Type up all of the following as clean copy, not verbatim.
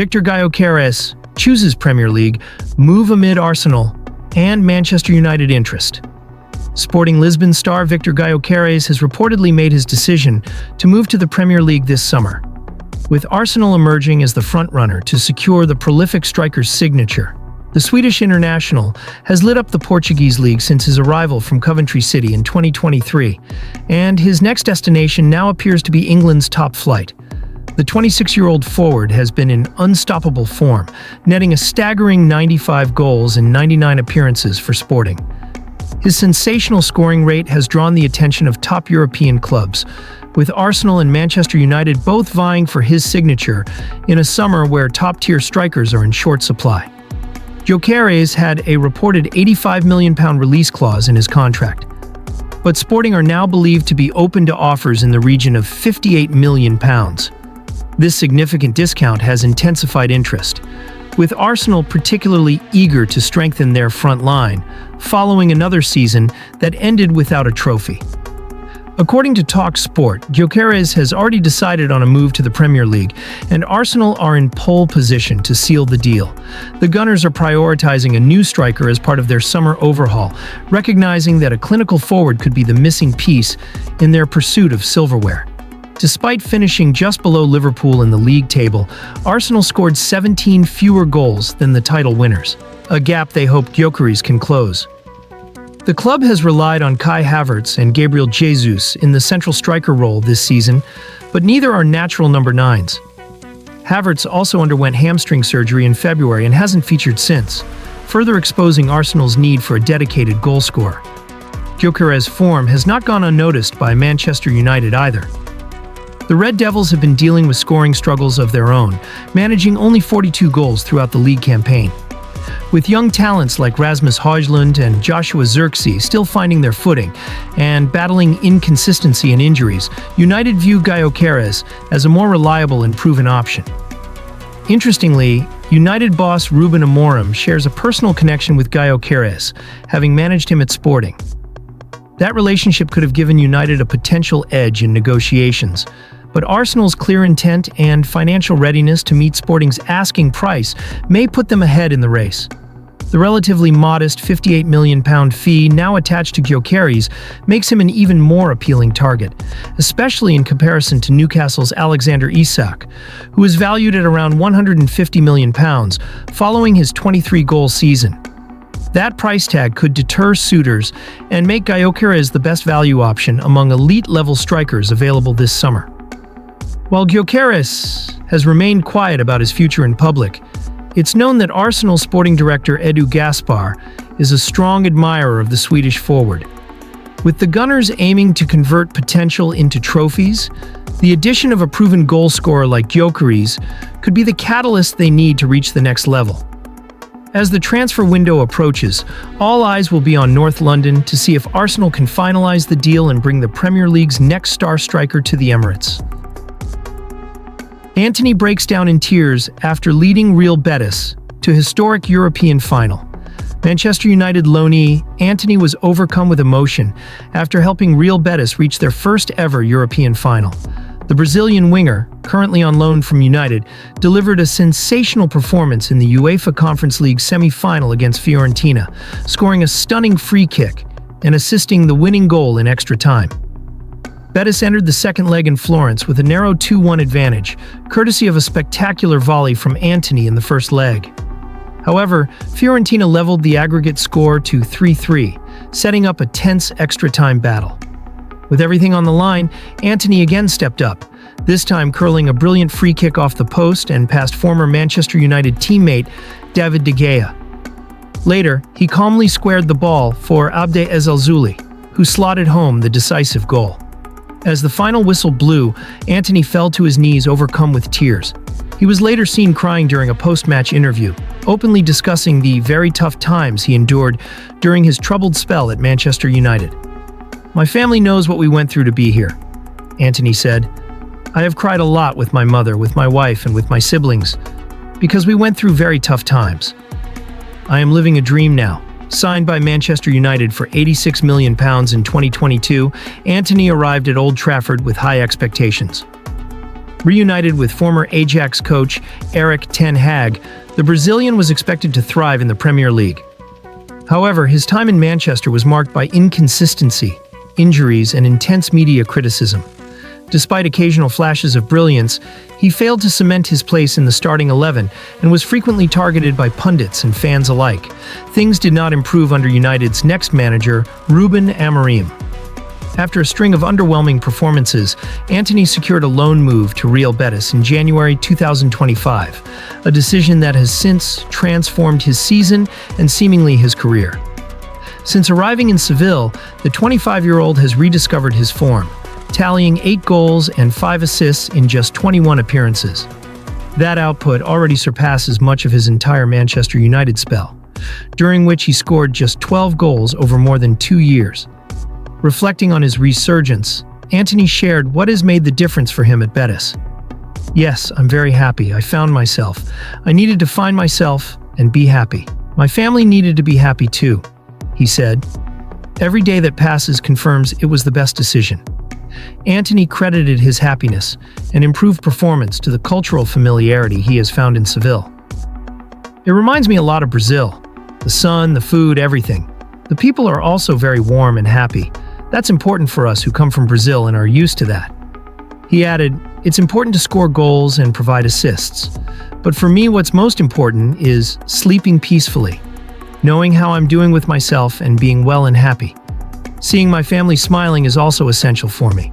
Viktor Gyokeres chooses Premier League move amid Arsenal and Manchester United interest. Sporting Lisbon star Viktor Gyokeres has reportedly made his decision to move to the Premier League this summer, with Arsenal emerging as the frontrunner to secure the prolific striker's signature. The Swedish international has lit up the Portuguese league since his arrival from Coventry City in 2023, and his next destination now appears to be England's top flight. The 26-year-old forward has been in unstoppable form, netting a staggering 95 goals in 99 appearances for Sporting. His sensational scoring rate has drawn the attention of top European clubs, with Arsenal and Manchester United both vying for his signature in a summer where top-tier strikers are in short supply. Gyokeres had a reported £85 million release clause in his contract, but Sporting are now believed to be open to offers in the region of £58 million. This significant discount has intensified interest, with Arsenal particularly eager to strengthen their front line following another season that ended without a trophy. According to TalkSport, Gyokeres has already decided on a move to the Premier League, and Arsenal are in pole position to seal the deal. The Gunners are prioritizing a new striker as part of their summer overhaul, recognizing that a clinical forward could be the missing piece in their pursuit of silverware. Despite finishing just below Liverpool in the league table, Arsenal scored 17 fewer goals than the title winners, a gap they hope Gyokeres can close. The club has relied on Kai Havertz and Gabriel Jesus in the central striker role this season, but neither are natural number 9s. Havertz also underwent hamstring surgery in February and hasn't featured since, further exposing Arsenal's need for a dedicated goalscorer. Gyokeres' form has not gone unnoticed by Manchester United either. The Red Devils have been dealing with scoring struggles of their own, managing only 42 goals throughout the league campaign. With young talents like Rasmus Højlund and Joshua Zirkzee still finding their footing and battling inconsistency and injuries, United view Gyokeres as a more reliable and proven option. Interestingly, United boss Ruben Amorim shares a personal connection with Gyokeres, having managed him at Sporting. That relationship could have given United a potential edge in negotiations, but Arsenal's clear intent and financial readiness to meet Sporting's asking price may put them ahead in the race. The relatively modest £58 million fee now attached to Gyokeres makes him an even more appealing target, especially in comparison to Newcastle's Alexander Isak, who is valued at around £150 million following his 23-goal season. That price tag could deter suitors and make Gyokeres the best value option among elite-level strikers available this summer. While Gyokeres has remained quiet about his future in public, it's known that Arsenal sporting director Edu Gaspar is a strong admirer of the Swedish forward. With the Gunners aiming to convert potential into trophies, the addition of a proven goal scorer like Gyokeres could be the catalyst they need to reach the next level. As the transfer window approaches, all eyes will be on North London to see if Arsenal can finalize the deal and bring the Premier League's next star striker to the Emirates. Antony breaks down in tears after leading Real Betis to historic European final. Manchester United loanee Antony was overcome with emotion after helping Real Betis reach their first ever European final. The Brazilian winger, currently on loan from United, delivered a sensational performance in the UEFA Conference League semi-final against Fiorentina, scoring a stunning free kick and assisting the winning goal in extra time. Betis entered the second leg in Florence with a narrow 2-1 advantage, courtesy of a spectacular volley from Antony in the first leg. However, Fiorentina leveled the aggregate score to 3-3, setting up a tense extra-time battle. With everything on the line, Antony again stepped up, this time curling a brilliant free kick off the post and past former Manchester United teammate David De Gea. Later, he calmly squared the ball for Abde Ezelzouli, who slotted home the decisive goal. As the final whistle blew, Antony fell to his knees overcome with tears. He was later seen crying during a post-match interview, openly discussing the very tough times he endured during his troubled spell at Manchester United. "My family knows what we went through to be here," Antony said. "I have cried a lot with my mother, with my wife, and with my siblings, because we went through very tough times. I am living a dream now." Signed by Manchester United for £86 million in 2022, Antony arrived at Old Trafford with high expectations. Reunited with former Ajax coach Erik ten Hag, the Brazilian was expected to thrive in the Premier League. However, his time in Manchester was marked by inconsistency, injuries, and intense media criticism. Despite occasional flashes of brilliance, he failed to cement his place in the starting 11 and was frequently targeted by pundits and fans alike. Things did not improve under United's next manager, Ruben Amorim. After a string of underwhelming performances, Antony secured a loan move to Real Betis in January 2025, a decision that has since transformed his season and seemingly his career. Since arriving in Seville, the 25-year-old has rediscovered his form, tallying 8 goals and 5 assists in just 21 appearances. That output already surpasses much of his entire Manchester United spell, during which he scored just 12 goals over more than 2 years. Reflecting on his resurgence, Antony shared what has made the difference for him at Betis. "Yes, I'm very happy. I found myself. I needed to find myself and be happy. My family needed to be happy too," he said. "Every day that passes confirms it was the best decision." Antony credited his happiness and improved performance to the cultural familiarity he has found in Seville. "It reminds me a lot of Brazil. The sun, the food, everything. The people are also very warm and happy. That's important for us who come from Brazil and are used to that." He added, "It's important to score goals and provide assists. But for me, what's most important is sleeping peacefully, knowing how I'm doing with myself and being well and happy. Seeing my family smiling is also essential for me."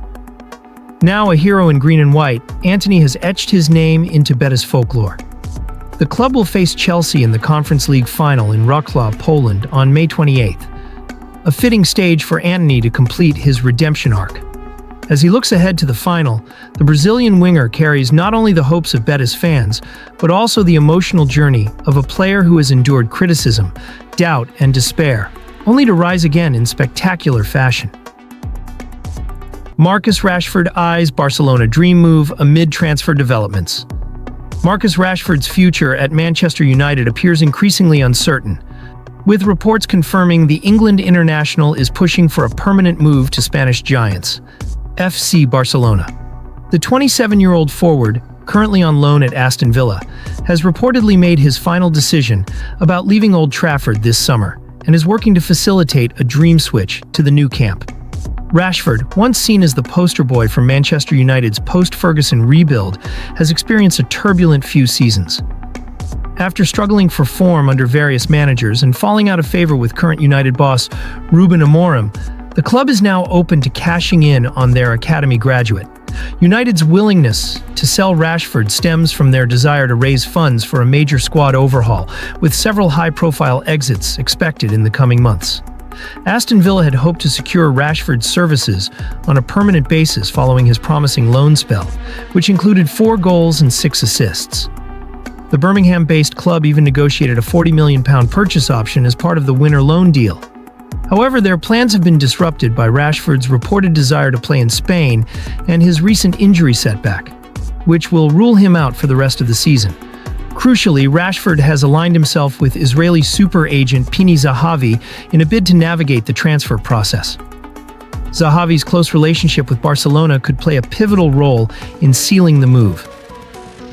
Now a hero in green and white, Antony has etched his name into Betis folklore. The club will face Chelsea in the Conference League final in Wrocław, Poland on May 28th, a fitting stage for Antony to complete his redemption arc. As he looks ahead to the final, the Brazilian winger carries not only the hopes of Betis fans, but also the emotional journey of a player who has endured criticism, doubt, and despair, only to rise again in spectacular fashion. Marcus Rashford eyes Barcelona dream move amid transfer developments. Marcus Rashford's future at Manchester United appears increasingly uncertain, with reports confirming the England international is pushing for a permanent move to Spanish giants, FC Barcelona. The 27-year-old forward, currently on loan at Aston Villa, has reportedly made his final decision about leaving Old Trafford this summer and is working to facilitate a dream switch to the new camp. Rashford, once seen as the poster boy for Manchester United's post-Ferguson rebuild, has experienced a turbulent few seasons. After struggling for form under various managers and falling out of favor with current United boss Ruben Amorim, the club is now open to cashing in on their academy graduate. United's willingness to sell Rashford stems from their desire to raise funds for a major squad overhaul, with several high-profile exits expected in the coming months. Aston Villa had hoped to secure Rashford's services on a permanent basis following his promising loan spell, which included 4 goals and 6 assists. The Birmingham-based club even negotiated a £40 million purchase option as part of the winter loan deal. However, their plans have been disrupted by Rashford's reported desire to play in Spain and his recent injury setback, which will rule him out for the rest of the season. Crucially, Rashford has aligned himself with Israeli super agent Pini Zahavi in a bid to navigate the transfer process. Zahavi's close relationship with Barcelona could play a pivotal role in sealing the move.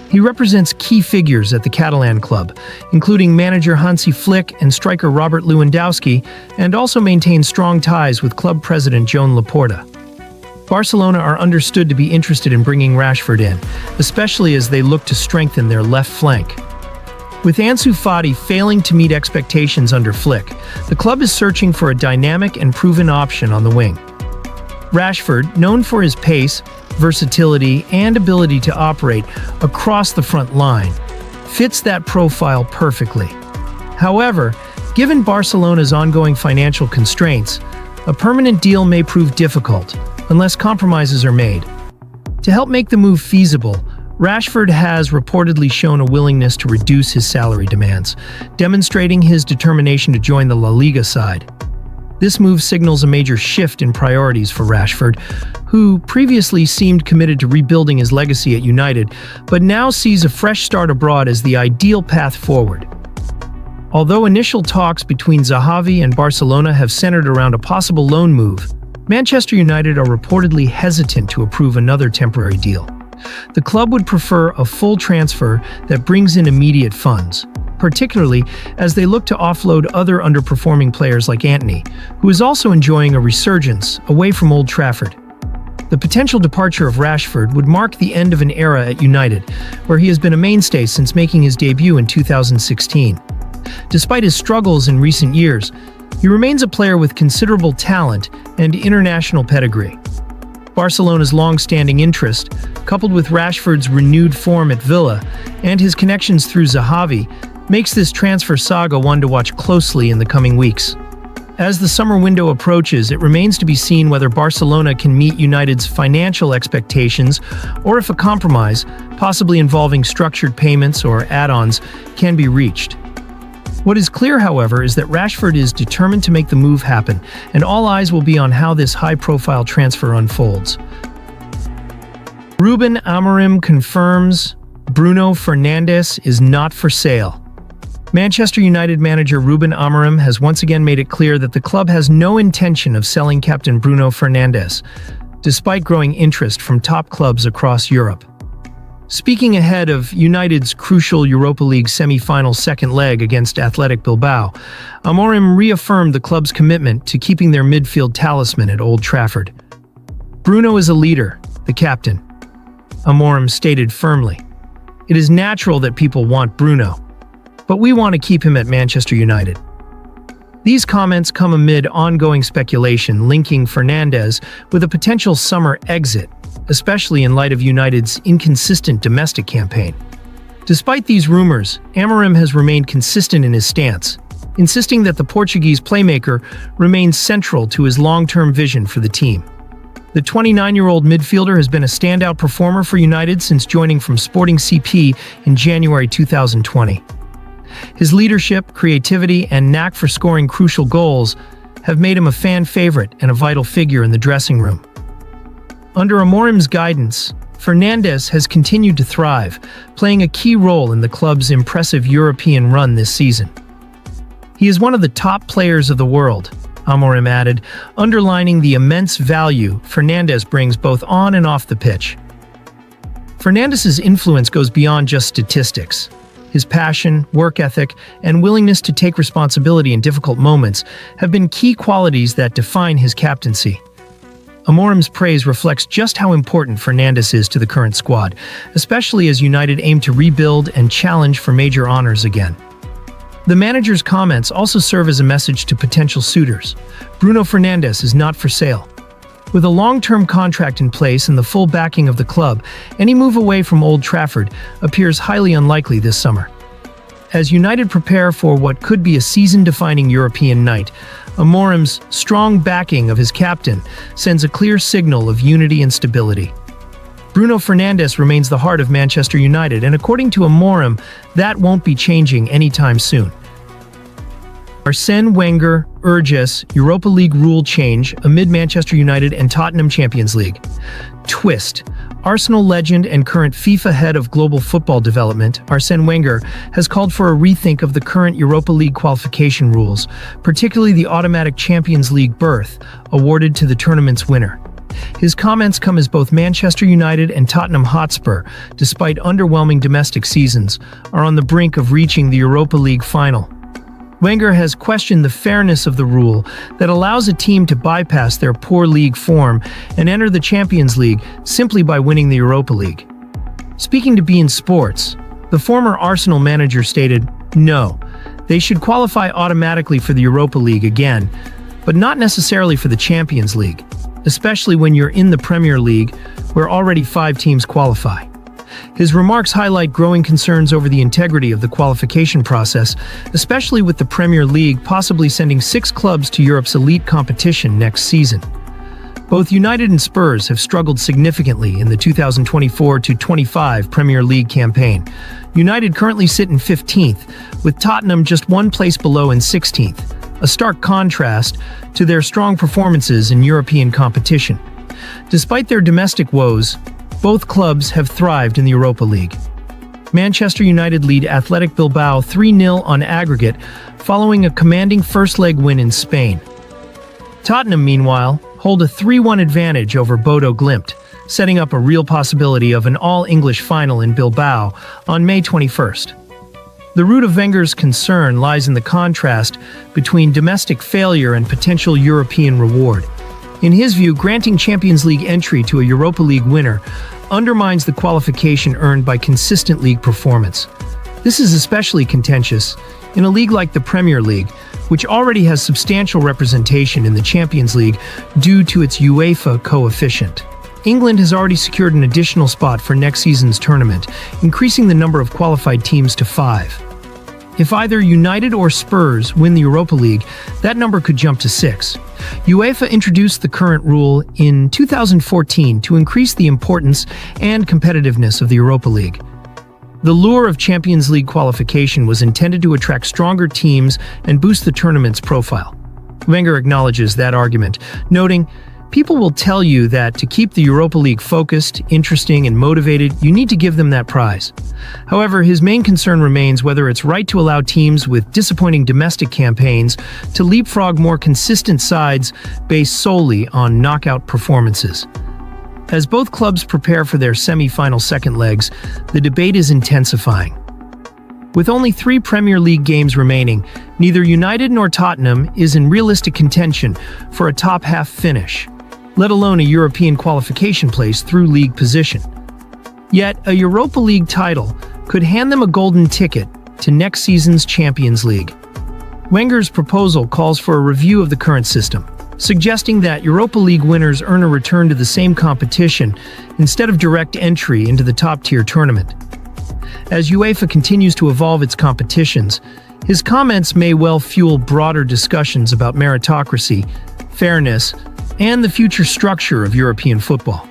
He represents key figures at the Catalan club, including manager Hansi Flick and striker Robert Lewandowski, and also maintains strong ties with club president Joan Laporta. Barcelona are understood to be interested in bringing Rashford in, especially as they look to strengthen their left flank. With Ansu Fati failing to meet expectations under Flick, the club is searching for a dynamic and proven option on the wing. Rashford, known for his pace, versatility, and ability to operate across the front line, fits that profile perfectly. However, given Barcelona's ongoing financial constraints, a permanent deal may prove difficult unless compromises are made. To help make the move feasible, Rashford has reportedly shown a willingness to reduce his salary demands, demonstrating his determination to join the La Liga side. This move signals a major shift in priorities for Rashford, who previously seemed committed to rebuilding his legacy at United, but now sees a fresh start abroad as the ideal path forward. Although initial talks between Zahavi and Barcelona have centered around a possible loan move, Manchester United are reportedly hesitant to approve another temporary deal. The club would prefer a full transfer that brings in immediate funds, particularly as they look to offload other underperforming players like Antony, who is also enjoying a resurgence away from Old Trafford. The potential departure of Rashford would mark the end of an era at United, where he has been a mainstay since making his debut in 2016. Despite his struggles in recent years, he remains a player with considerable talent and international pedigree. Barcelona's long-standing interest, coupled with Rashford's renewed form at Villa and his connections through Zahavi, makes this transfer saga one to watch closely in the coming weeks. As the summer window approaches, it remains to be seen whether Barcelona can meet United's financial expectations or if a compromise, possibly involving structured payments or add-ons, can be reached. What is clear, however, is that Rashford is determined to make the move happen, and all eyes will be on how this high-profile transfer unfolds. Ruben Amorim confirms Bruno Fernandes is not for sale. Manchester United manager Ruben Amorim has once again made it clear that the club has no intention of selling captain Bruno Fernandes, despite growing interest from top clubs across Europe. Speaking ahead of United's crucial Europa League semi-final second leg against Athletic Bilbao, Amorim reaffirmed the club's commitment to keeping their midfield talisman at Old Trafford. Bruno is a leader, the captain, Amorim stated firmly. It is natural that people want Bruno, but we want to keep him at Manchester United. These comments come amid ongoing speculation linking Fernandes with a potential summer exit, especially in light of United's inconsistent domestic campaign. Despite these rumors, Amorim has remained consistent in his stance, insisting that the Portuguese playmaker remains central to his long-term vision for the team. The 29-year-old midfielder has been a standout performer for United since joining from Sporting CP in January 2020. His leadership, creativity, and knack for scoring crucial goals have made him a fan favorite and a vital figure in the dressing room. Under Amorim's guidance, Fernandes has continued to thrive, playing a key role in the club's impressive European run this season. He is one of the top players of the world, Amorim added, underlining the immense value Fernandes brings both on and off the pitch. Fernandes's influence goes beyond just statistics. His passion, work ethic, and willingness to take responsibility in difficult moments have been key qualities that define his captaincy. Amorim's praise reflects just how important Fernandes is to the current squad, especially as United aim to rebuild and challenge for major honors again. The manager's comments also serve as a message to potential suitors. Bruno Fernandes is not for sale. With a long-term contract in place and the full backing of the club, any move away from Old Trafford appears highly unlikely this summer. As United prepare for what could be a season-defining European night, Amorim's strong backing of his captain sends a clear signal of unity and stability. Bruno Fernandes remains the heart of Manchester United, and according to Amorim, that won't be changing anytime soon. Arsene Wenger urges Europa League rule change amid Manchester United and Tottenham Champions League. Twist. Arsenal legend and current FIFA head of global football development, Arsene Wenger, has called for a rethink of the current Europa League qualification rules, particularly the automatic Champions League berth awarded to the tournament's winner. His comments come as both Manchester United and Tottenham Hotspur, despite underwhelming domestic seasons, are on the brink of reaching the Europa League final. Wenger has questioned the fairness of the rule that allows a team to bypass their poor league form and enter the Champions League simply by winning the Europa League. Speaking to beIN Sports, the former Arsenal manager stated, "No, they should qualify automatically for the Europa League again, but not necessarily for the Champions League, especially when you're in the Premier League, where already 5 teams qualify." His remarks highlight growing concerns over the integrity of the qualification process, especially with the Premier League possibly sending 6 clubs to Europe's elite competition next season. Both United and Spurs have struggled significantly in the 2024-25 Premier League campaign. United currently sit in 15th, with Tottenham just 1 place below in 16th, a stark contrast to their strong performances in European competition. Despite their domestic woes, both clubs have thrived in the Europa League. Manchester United lead Athletic Bilbao 3-0 on aggregate following a commanding first-leg win in Spain. Tottenham, meanwhile, hold a 3-1 advantage over Bodo Glimt, setting up a real possibility of an all-English final in Bilbao on May 21st. The root of Wenger's concern lies in the contrast between domestic failure and potential European reward. In his view, granting Champions League entry to a Europa League winner undermines the qualification earned by consistent league performance. This is especially contentious in a league like the Premier League, which already has substantial representation in the Champions League due to its UEFA coefficient. England has already secured an additional spot for next season's tournament, increasing the number of qualified teams to 5. If either United or Spurs win the Europa League, that number could jump to 6. UEFA introduced the current rule in 2014 to increase the importance and competitiveness of the Europa League. The lure of Champions League qualification was intended to attract stronger teams and boost the tournament's profile. Wenger acknowledges that argument, noting, "People will tell you that to keep the Europa League focused, interesting, and motivated, you need to give them that prize." However, his main concern remains whether it's right to allow teams with disappointing domestic campaigns to leapfrog more consistent sides based solely on knockout performances. As both clubs prepare for their semi-final second legs, the debate is intensifying. With only 3 Premier League games remaining, neither United nor Tottenham is in realistic contention for a top-half finish, let alone a European qualification place through league position. Yet, a Europa League title could hand them a golden ticket to next season's Champions League. Wenger's proposal calls for a review of the current system, suggesting that Europa League winners earn a return to the same competition instead of direct entry into the top-tier tournament. As UEFA continues to evolve its competitions, his comments may well fuel broader discussions about meritocracy, fairness, and the future structure of European football.